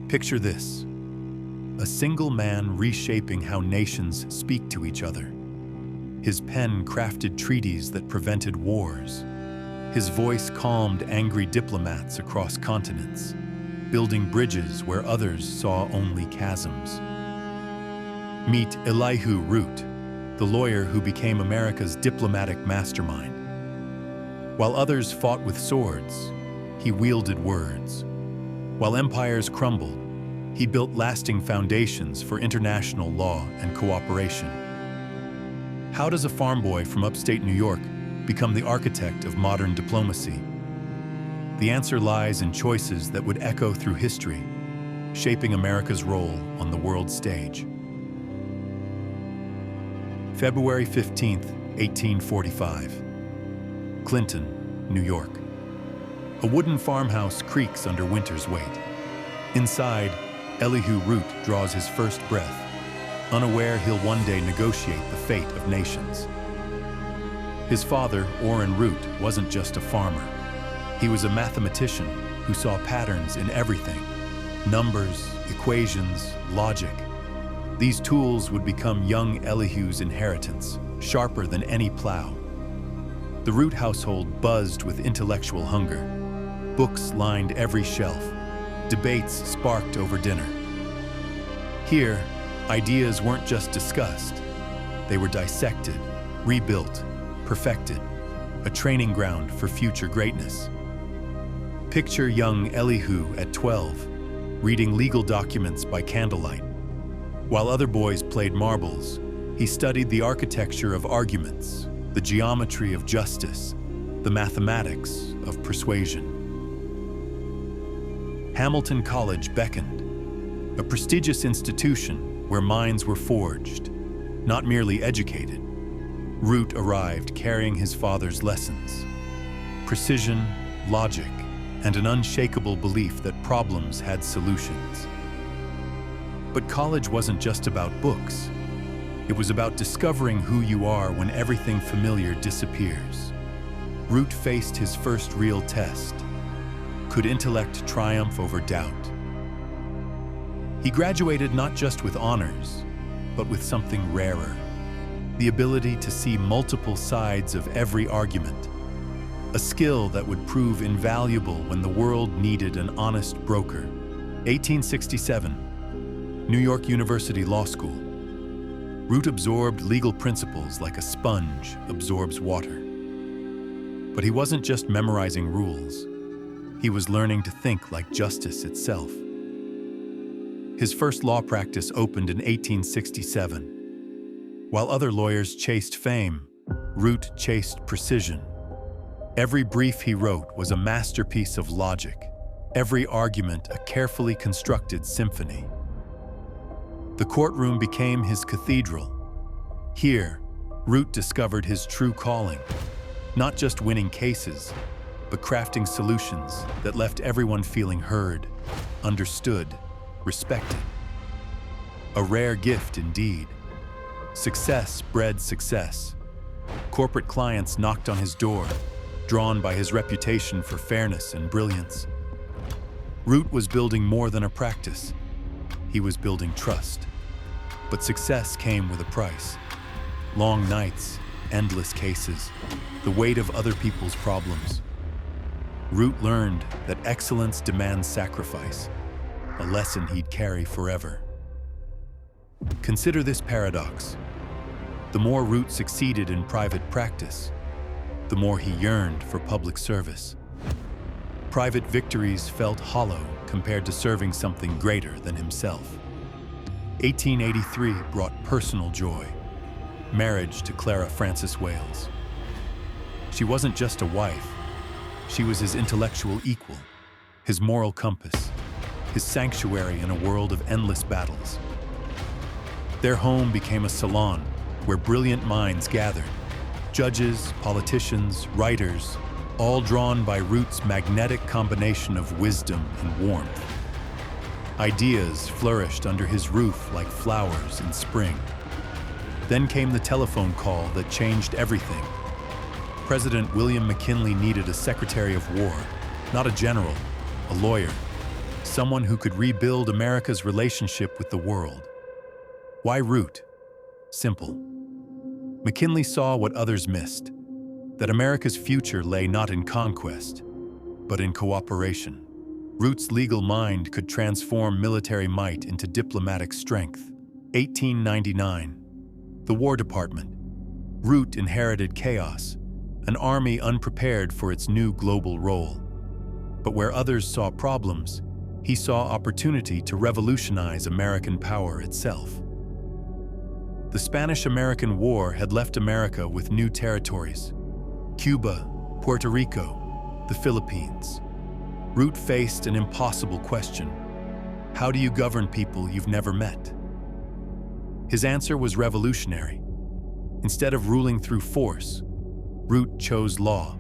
Picture this: a single man reshaping how nations speak to each other. His pen crafted treaties that prevented wars. His voice calmed angry diplomats across continents, building bridges where others saw only chasms. Meet Elihu Root, the lawyer who became America's diplomatic mastermind. While others fought with swords, he wielded words. While empires crumbled, he built lasting foundations for international law and cooperation. How does a farm boy from upstate New York become the architect of modern diplomacy? The answer lies in choices that would echo through history, shaping America's role on the world stage. February 15, 1845. Clinton, New York. A wooden farmhouse creaks under winter's weight. Inside, Elihu Root draws his first breath, unaware he'll one day negotiate the fate of nations. His father, Orrin Root, wasn't just a farmer. He was a mathematician who saw patterns in everything: numbers, equations, logic. These tools would become young Elihu's inheritance, sharper than any plow. The Root household buzzed with intellectual hunger. Books lined every shelf. Debates sparked over dinner. Here, ideas weren't just discussed. They were dissected, rebuilt, perfected, a training ground for future greatness. Picture young Elihu at 12, reading legal documents by candlelight. While other boys played marbles, he studied the architecture of arguments, the geometry of justice, the mathematics of persuasion. Hamilton College beckoned, a prestigious institution where minds were forged, not merely educated. Root arrived carrying his father's lessons: precision, logic, and an unshakable belief that problems had solutions. But college wasn't just about books. It was about discovering who you are when everything familiar disappears. Root faced his first real test. Could intellect triumph over doubt? He graduated not just with honors, but with something rarer: the ability to see multiple sides of every argument, a skill that would prove invaluable when the world needed an honest broker. 1867, New York University Law School. Root absorbed legal principles like a sponge absorbs water. But he wasn't just memorizing rules. He was learning to think like justice itself. His first law practice opened in 1867. While other lawyers chased fame, Root chased precision. Every brief he wrote was a masterpiece of logic, every argument a carefully constructed symphony. The courtroom became his cathedral. Here, Root discovered his true calling: not just winning cases, but crafting solutions that left everyone feeling heard, understood, respected. A rare gift indeed. Success bred success. Corporate clients knocked on his door, drawn by his reputation for fairness and brilliance. Root was building more than a practice. He was building trust. But success came with a price. Long nights, endless cases, the weight of other people's problems. Root learned that excellence demands sacrifice, a lesson he'd carry forever. Consider this paradox. The more Root succeeded in private practice, the more he yearned for public service. Private victories felt hollow compared to serving something greater than himself. 1883 brought personal joy: marriage to Clara Frances Wales. She wasn't just a wife. She was his intellectual equal, his moral compass, his sanctuary in a world of endless battles. Their home became a salon where brilliant minds gathered: judges, politicians, writers, all drawn by Root's magnetic combination of wisdom and warmth. Ideas flourished under his roof like flowers in spring. Then came the telephone call that changed everything. President William McKinley needed a Secretary of War, not a general, a lawyer, someone who could rebuild America's relationship with the world. Why Root? Simple. McKinley saw what others missed, that America's future lay not in conquest, but in cooperation. Root's legal mind could transform military might into diplomatic strength. 1899. The War Department. Root inherited chaos, an army unprepared for its new global role. But where others saw problems, he saw opportunity to revolutionize American power itself. The Spanish-American War had left America with new territories: Cuba, Puerto Rico, the Philippines. Root faced an impossible question: how do you govern people you've never met? His answer was revolutionary. Instead of ruling through force, Root chose law.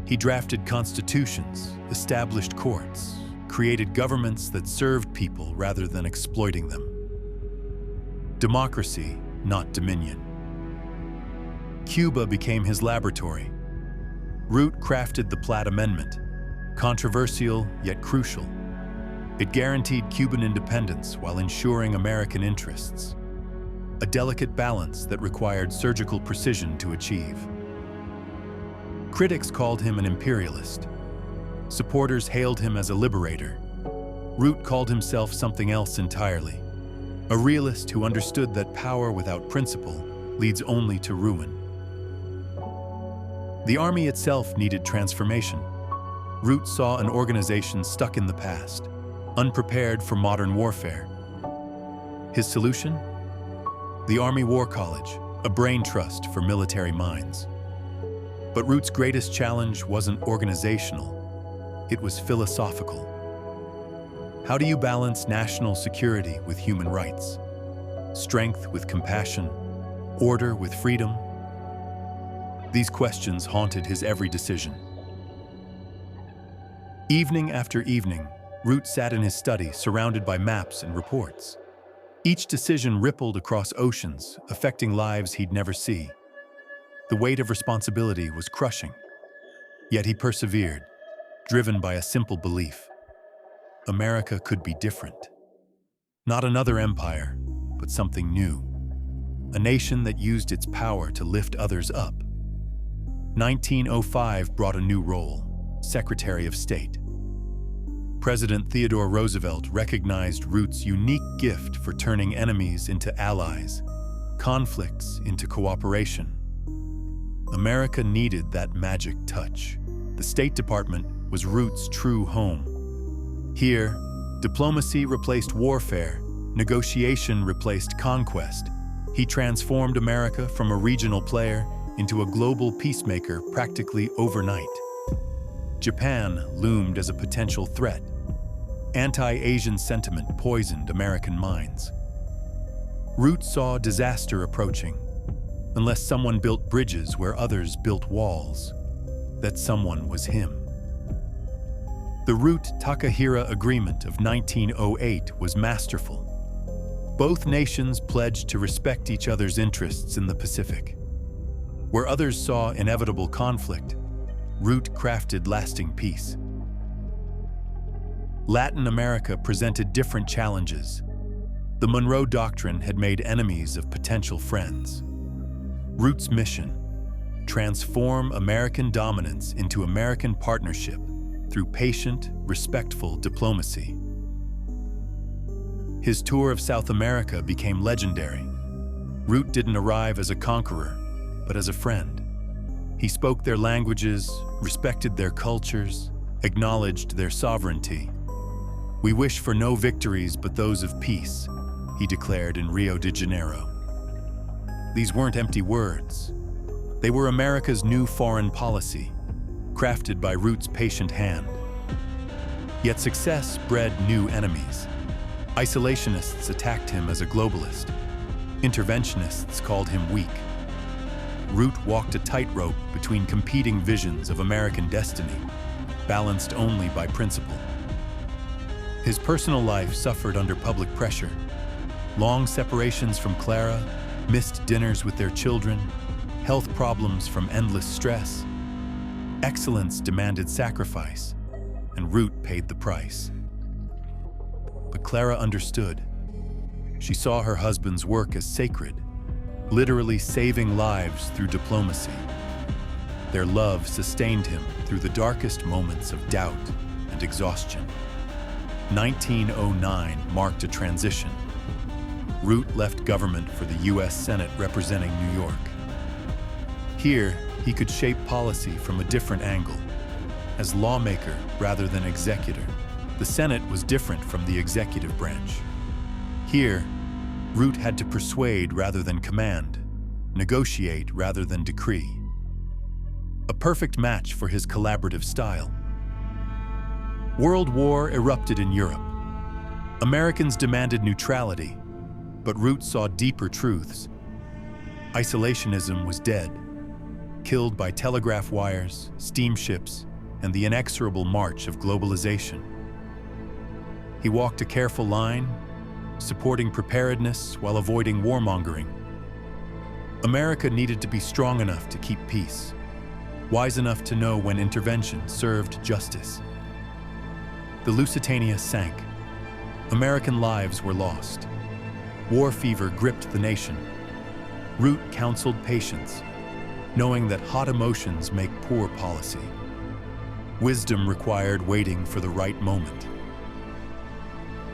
He drafted constitutions, established courts, created governments that served people rather than exploiting them. Democracy, not dominion. Cuba became his laboratory. Root crafted the Platt Amendment, controversial yet crucial. It guaranteed Cuban independence while ensuring American interests, a delicate balance that required surgical precision to achieve. Critics called him an imperialist. Supporters hailed him as a liberator. Root called himself something else entirely, a realist who understood that power without principle leads only to ruin. The army itself needed transformation. Root saw an organization stuck in the past, unprepared for modern warfare. His solution? The Army War College, a brain trust for military minds. But Root's greatest challenge wasn't organizational, it was philosophical. How do you balance national security with human rights? Strength with compassion? Order with freedom? These questions haunted his every decision. Evening after evening, Root sat in his study surrounded by maps and reports. Each decision rippled across oceans, affecting lives he'd never see. The weight of responsibility was crushing. Yet he persevered, driven by a simple belief: America could be different. Not another empire, but something new. A nation that used its power to lift others up. 1905 brought a new role: Secretary of State. President Theodore Roosevelt recognized Root's unique gift for turning enemies into allies, conflicts into cooperation. America needed that magic touch. The State Department was Root's true home. Here, diplomacy replaced warfare, negotiation replaced conquest. He transformed America from a regional player into a global peacemaker practically overnight. Japan loomed as a potential threat. Anti-Asian sentiment poisoned American minds. Root saw disaster approaching. Unless someone built bridges where others built walls, that someone was him. The Root-Takahira Agreement of 1908 was masterful. Both nations pledged to respect each other's interests in the Pacific. Where others saw inevitable conflict, Root crafted lasting peace. Latin America presented different challenges. The Monroe Doctrine had made enemies of potential friends. Root's mission: transform American dominance into American partnership through patient, respectful diplomacy. His tour of South America became legendary. Root didn't arrive as a conqueror, but as a friend. He spoke their languages, respected their cultures, acknowledged their sovereignty. "We wish for no victories but those of peace," he declared in Rio de Janeiro. These weren't empty words. They were America's new foreign policy, crafted by Root's patient hand. Yet success bred new enemies. Isolationists attacked him as a globalist. Interventionists called him weak. Root walked a tightrope between competing visions of American destiny, balanced only by principle. His personal life suffered under public pressure. Long separations from Clara, missed dinners with their children, health problems from endless stress. Excellence demanded sacrifice, and Root paid the price. but Clara understood. She saw her husband's work as sacred, literally saving lives through diplomacy. Their love sustained him through the darkest moments of doubt and exhaustion. 1909 marked a transition. Root left government for the U.S. Senate representing New York. Here, he could shape policy from a different angle. As lawmaker rather than executor, the Senate was different from the executive branch. Here, Root had to persuade rather than command, negotiate rather than decree. A perfect match for his collaborative style. World War erupted in Europe. Americans demanded neutrality, but Root saw deeper truths. Isolationism was dead, killed by telegraph wires, steamships, and the inexorable march of globalization. He walked a careful line, supporting preparedness while avoiding warmongering. America needed to be strong enough to keep peace, wise enough to know when intervention served justice. The Lusitania sank. American lives were lost. War fever gripped the nation. Root counseled patience, knowing that hot emotions make poor policy. Wisdom required waiting for the right moment.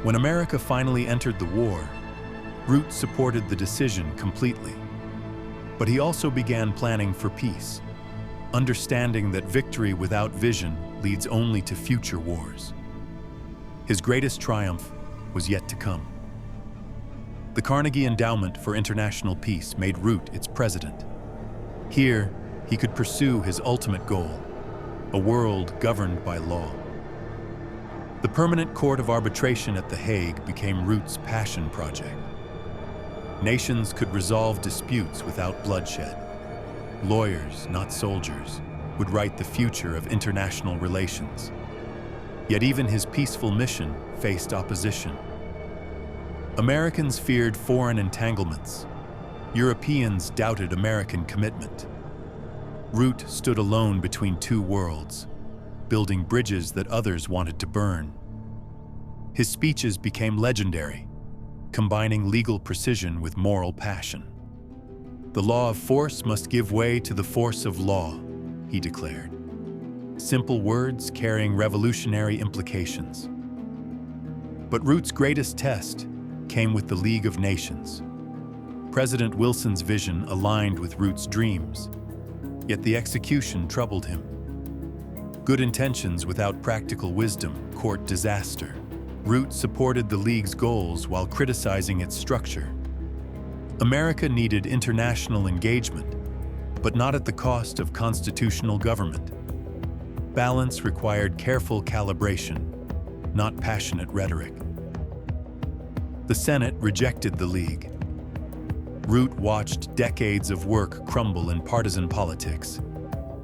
When America finally entered the war, Root supported the decision completely. But he also began planning for peace, understanding that victory without vision leads only to future wars. His greatest triumph was yet to come. The Carnegie Endowment for International Peace made Root its president. Here, he could pursue his ultimate goal, a world governed by law. The Permanent Court of Arbitration at The Hague became Root's passion project. Nations could resolve disputes without bloodshed. Lawyers, not soldiers, would write the future of international relations. Yet even his peaceful mission faced opposition. Americans feared foreign entanglements. Europeans doubted American commitment. Root stood alone between two worlds, building bridges that others wanted to burn. His speeches became legendary, combining legal precision with moral passion. The law of force must give way to the force of law, he declared. Simple words carrying revolutionary implications. But Root's greatest test came with the League of Nations. President Wilson's vision aligned with Root's dreams, yet the execution troubled him. Good intentions without practical wisdom court disaster. Root supported the League's goals while criticizing its structure. America needed international engagement, but not at the cost of constitutional government. Balance required careful calibration, not passionate rhetoric. The Senate rejected the League. Root watched decades of work crumble in partisan politics.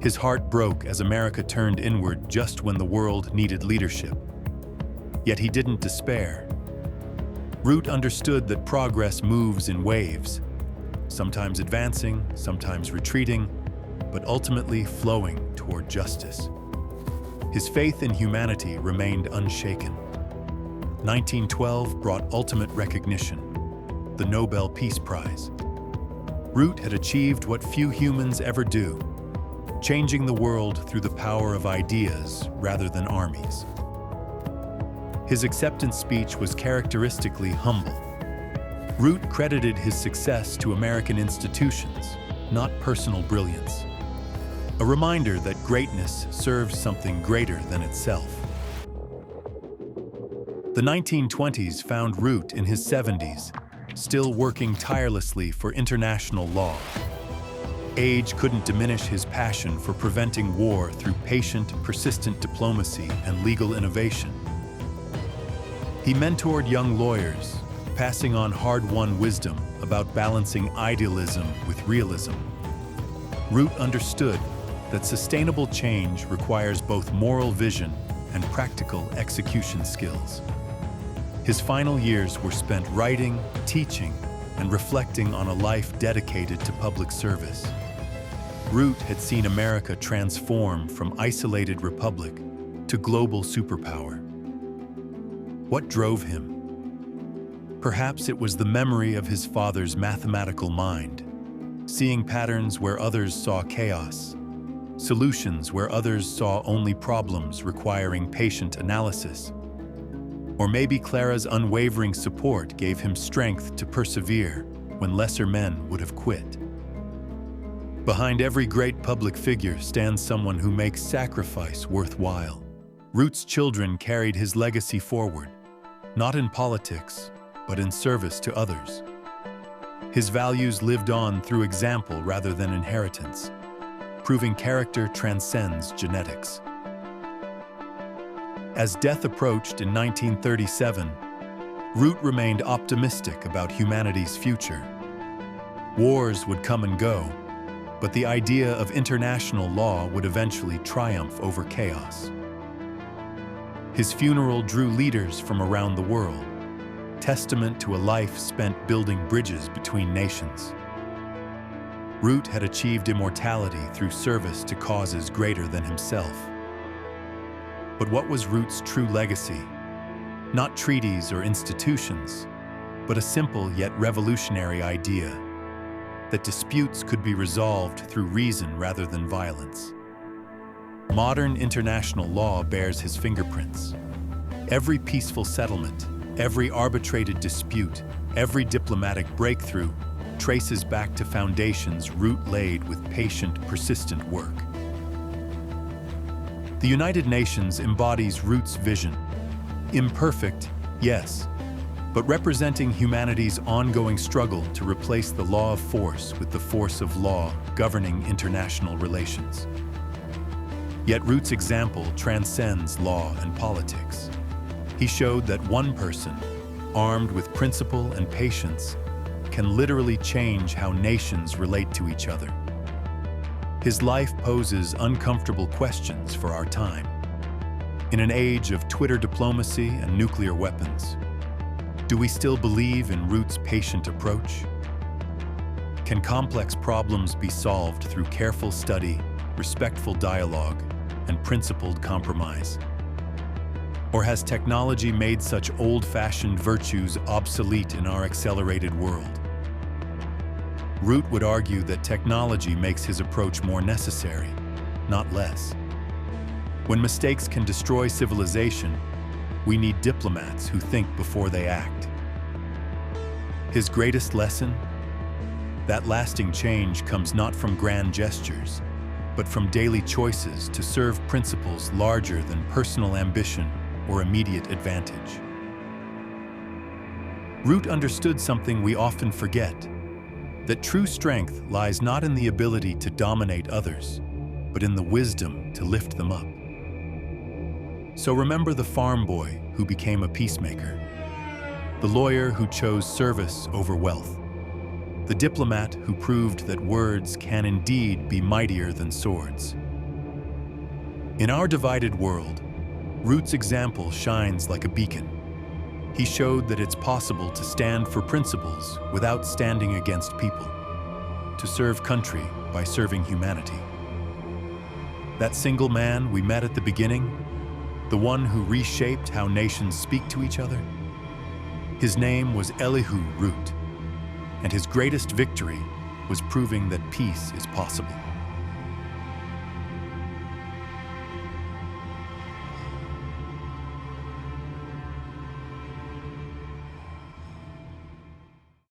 His heart broke as America turned inward just when the world needed leadership. Yet he didn't despair. Root understood that progress moves in waves, sometimes advancing, sometimes retreating, but ultimately flowing toward justice. His faith in humanity remained unshaken. 1912 brought ultimate recognition, the Nobel Peace Prize. Root had achieved what few humans ever do, changing the world through the power of ideas rather than armies. His acceptance speech was characteristically humble. Root credited his success to American institutions, not personal brilliance. A reminder that greatness serves something greater than itself. The 1920s found Root in his 70s, still working tirelessly for international law. Age couldn't diminish his passion for preventing war through patient, persistent diplomacy and legal innovation. He mentored young lawyers, passing on hard-won wisdom about balancing idealism with realism. Root understood that sustainable change requires both moral vision and practical execution skills. His final years were spent writing, teaching, and reflecting on a life dedicated to public service. Root had seen America transform from isolated republic to global superpower. What drove him? Perhaps it was the memory of his father's mathematical mind, seeing patterns where others saw chaos, solutions where others saw only problems requiring patient analysis. Or maybe Clara's unwavering support gave him strength to persevere when lesser men would have quit. Behind every great public figure stands someone who makes sacrifice worthwhile. Root's children carried his legacy forward, not in politics, but in service to others. His values lived on through example rather than inheritance, proving character transcends genetics. As death approached in 1937, Root remained optimistic about humanity's future. Wars would come and go, but the idea of international law would eventually triumph over chaos. His funeral drew leaders from around the world, testament to a life spent building bridges between nations. Root had achieved immortality through service to causes greater than himself. But what was Root's true legacy? Not treaties or institutions, but a simple yet revolutionary idea that disputes could be resolved through reason rather than violence. Modern international law bears his fingerprints. Every peaceful settlement, every arbitrated dispute, every diplomatic breakthrough traces back to foundations Root laid with patient, persistent work. The United Nations embodies Root's vision. Imperfect, yes, but representing humanity's ongoing struggle to replace the law of force with the force of law governing international relations. Yet Root's example transcends law and politics. He showed that one person, armed with principle and patience, can literally change how nations relate to each other. His life poses uncomfortable questions for our time. In an age of Twitter diplomacy and nuclear weapons, do we still believe in Root's patient approach? Can complex problems be solved through careful study, respectful dialogue, and principled compromise? Or has technology made such old-fashioned virtues obsolete in our accelerated world? Root would argue that technology makes his approach more necessary, not less. When mistakes can destroy civilization, we need diplomats who think before they act. His greatest lesson? That lasting change comes not from grand gestures, but from daily choices to serve principles larger than personal ambition or immediate advantage. Root understood something we often forget, that true strength lies not in the ability to dominate others, but in the wisdom to lift them up. So remember the farm boy who became a peacemaker, the lawyer who chose service over wealth, the diplomat who proved that words can indeed be mightier than swords. In our divided world, Root's example shines like a beacon. He showed that it's possible to stand for principles without standing against people, to serve country by serving humanity. That single man we met at the beginning, the one who reshaped how nations speak to each other, his name was Elihu Root, and his greatest victory was proving that peace is possible.